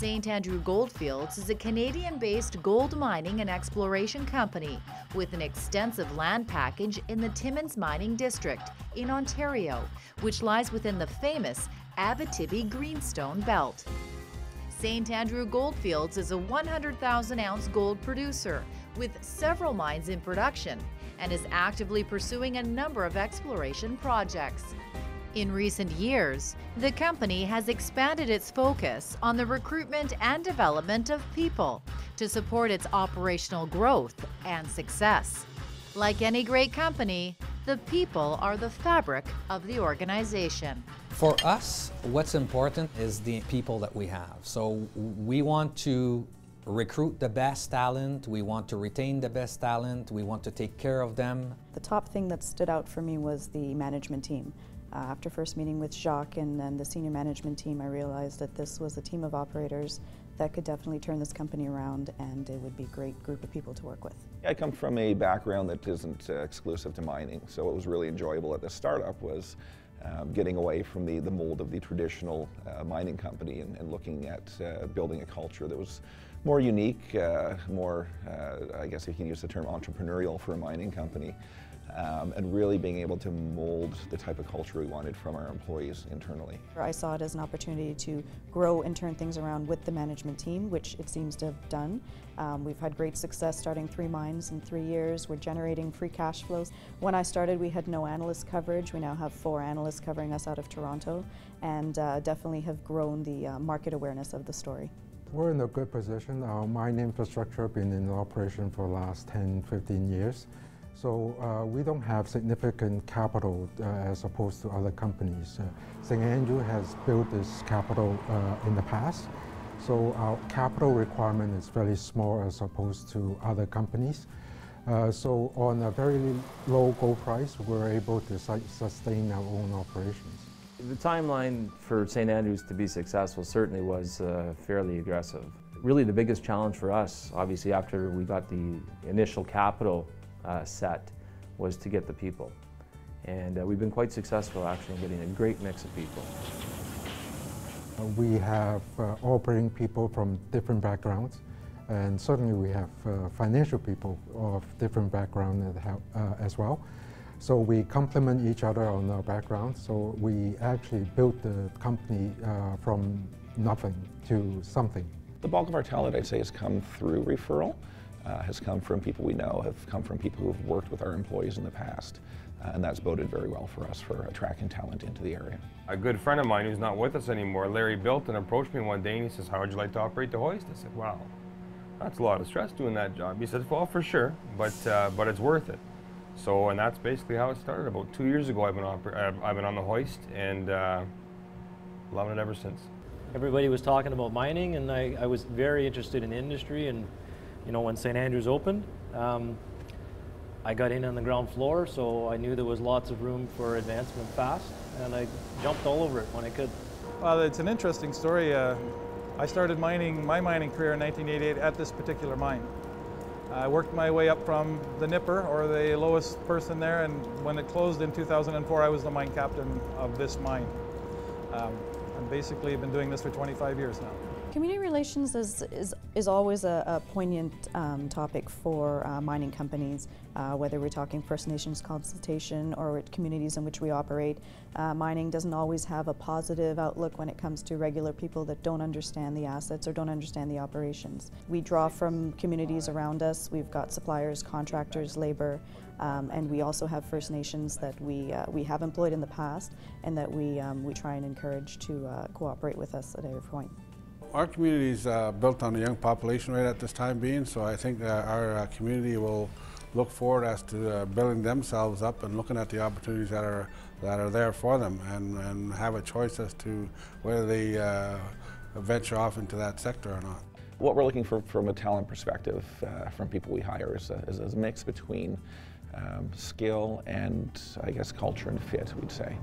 St. Andrew Goldfields is a Canadian-based gold mining and exploration company with an extensive land package in the Timmins Mining District in Ontario, which lies within the famous Abitibi Greenstone Belt. St. Andrew Goldfields is a 100,000-ounce gold producer with several mines in production and is actively pursuing a number of exploration projects. In recent years, the company has expanded its focus on the recruitment and development of people to support its operational growth and success. Like any great company, the people are the fabric of the organization. For us, what's important is the people that we have. So we want to recruit the best talent, we want to retain the best talent, we want to take care of them. The top thing that stood out for me was the management team. After first meeting with Jacques and the senior management team, I realized that this was a team of operators that could definitely turn this company around, and it would be a great group of people to work with. I come from a background that isn't exclusive to mining, so what was really enjoyable at the startup was getting away from the mold of the traditional mining company and looking at building a culture that was more unique, more, I guess you can use the term entrepreneurial for a mining company. And really being able to mold the type of culture we wanted from our employees internally. I saw it as an opportunity to grow and turn things around with the management team, which it seems to have done. We've had great success starting 3 mines in 3 years. We're generating free cash flows. When I started, we had no analyst coverage. We now have 4 analysts covering us out of Toronto, and definitely have grown the market awareness of the story. We're in a good position. Our mine infrastructure has been in operation for the last 10-15 years. So we don't have significant capital as opposed to other companies. St. Andrew has built this capital in the past, so our capital requirement is very small as opposed to other companies. So on a very low gold price, we're able to sustain our own operations. The timeline for St. Andrews to be successful certainly was fairly aggressive. Really the biggest challenge for us, obviously after we got the initial capital set, was to get the people. And we've been quite successful actually in getting a great mix of people. We have operating people from different backgrounds, and certainly we have financial people of different backgrounds as well. So we complement each other on our backgrounds. So we actually built the company from nothing to something. The bulk of our talent, I'd say, has come through referral. Has come from people we know, have come from people who have worked with our employees in the past, and that's boded very well for us for attracting talent into the area. A good friend of mine who's not with us anymore, Larry Bilton, approached me one day and he says, "How would you like to operate the hoist?" I said, "Wow, that's a lot of stress doing that job." He says, "Well, for sure, but it's worth it." So, and that's basically how it started. About 2 years ago, I've been on the hoist, and loving it ever since. Everybody was talking about mining, and I was very interested in the industry. And you know, when St. Andrews opened, I got in on the ground floor, so I knew there was lots of room for advancement fast, and I jumped all over it when I could. Well, it's an interesting story. I started my mining career in 1988 at this particular mine. I worked my way up from the nipper, or the lowest person there, and when it closed in 2004, I was the mine captain of this mine. I've basically been doing this for 25 years now. Community relations is always a poignant topic for mining companies, whether we're talking First Nations consultation or communities in which we operate. Mining doesn't always have a positive outlook when it comes to regular people that don't understand the assets or don't understand the operations. We draw from communities around us. We've got suppliers, contractors, labor, and we also have First Nations that we have employed in the past, and that we try and encourage to cooperate with us at every point. Our community is built on a young population rate at this time being, so I think our community will look forward as to building themselves up and looking at the opportunities that are there for them, and have a choice as to whether they venture off into that sector or not. What we're looking for from a talent perspective from people we hire is a mix between skill and, I guess, culture and fit, we'd say.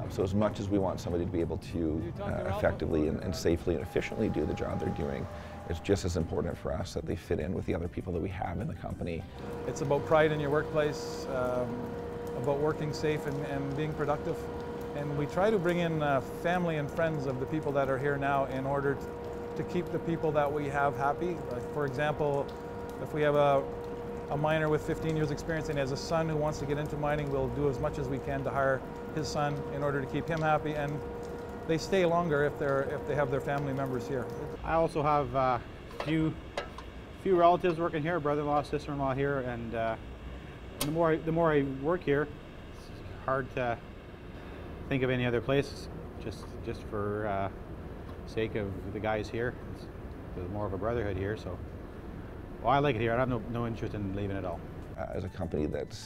So as much as we want somebody to be able to effectively and safely and efficiently do the job they're doing, it's just as important for us that they fit in with the other people that we have in the company. It's about pride in your workplace, about working safe and being productive. And we try to bring in family and friends of the people that are here now in order to keep the people that we have happy. For example, if we have a miner with 15 years experience and he has a son who wants to get into mining, we'll do as much as we can to hire his son in order to keep him happy, and they stay longer if they have their family members here. I also have a few relatives working here, brother-in-law, sister-in-law here, and the more I work here, it's hard to think of any other place, just for sake of the guys here. There's more of a brotherhood here, so well, I like it here. I have no interest in leaving at all. As a company that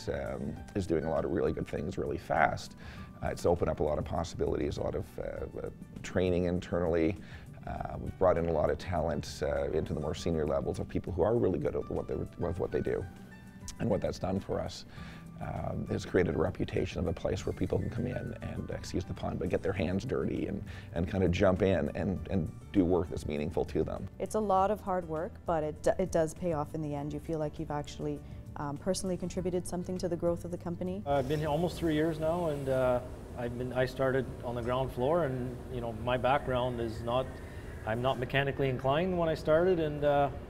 is doing a lot of really good things really fast, it's opened up a lot of possibilities, a lot of training internally. We've brought in a lot of talent into the more senior levels of people who are really good at what they do. And what that's done for us has created a reputation of a place where people can come in and, excuse the pun, but get their hands dirty and kind of jump in and do work that's meaningful to them. It's a lot of hard work, but it does pay off in the end. You feel like you've actually personally contributed something to the growth of the company. I've been here almost 3 years now, and I started on the ground floor, and my background is I'm not mechanically inclined when I started, and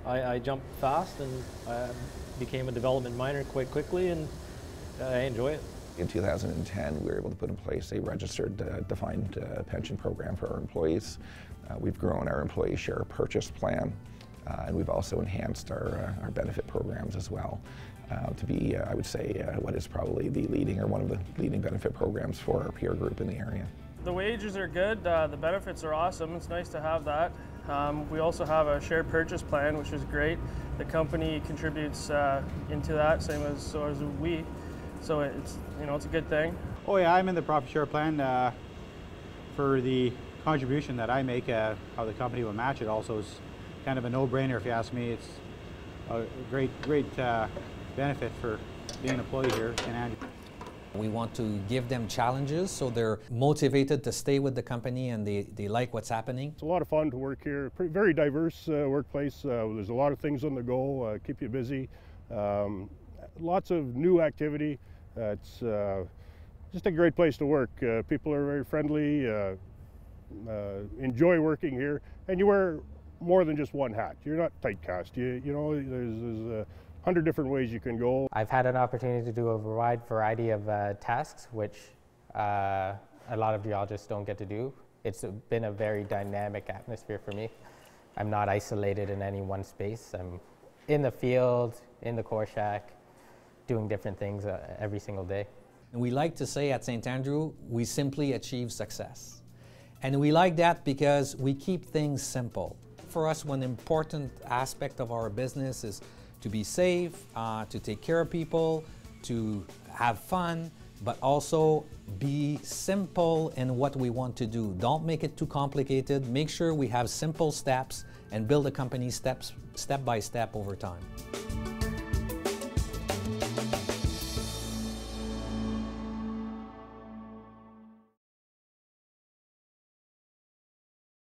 I jumped fast and became a development miner quite quickly, and I enjoy it. In 2010, we were able to put in place a registered defined pension program for our employees. We've grown our employee share purchase plan, and we've also enhanced our benefit programs as well to be, I would say, what is probably the leading or one of the leading benefit programs for our peer group in the area. The wages are good, the benefits are awesome, it's nice to have that. We also have a share purchase plan, which is great. The company contributes into that, same as we, so it's a good thing. Oh yeah, I'm in the profit share plan for the contribution that I make. How the company will match it also is kind of a no-brainer if you ask me. It's a great benefit for being an employee here in St. Andrews. We want to give them challenges so they're motivated to stay with the company and they like what's happening. It's a lot of fun to work here. Very diverse workplace. There's a lot of things on the go, keep you busy. Lots of new activity. It's just a great place to work. People are very friendly, enjoy working here, and you wear more than just one hat. You're not typecast. There's 100 different ways you can go. I've had an opportunity to do a wide variety of tasks, which a lot of geologists don't get to do. It's been a very dynamic atmosphere for me. I'm not isolated in any one space. I'm in the field, in the core shack, doing different things every single day. And we like to say at St. Andrew, we simply achieve success. And we like that because we keep things simple. For us, one important aspect of our business is to be safe, to take care of people, to have fun, but also be simple in what we want to do. Don't make it too complicated. Make sure we have simple steps and build a company step by step over time.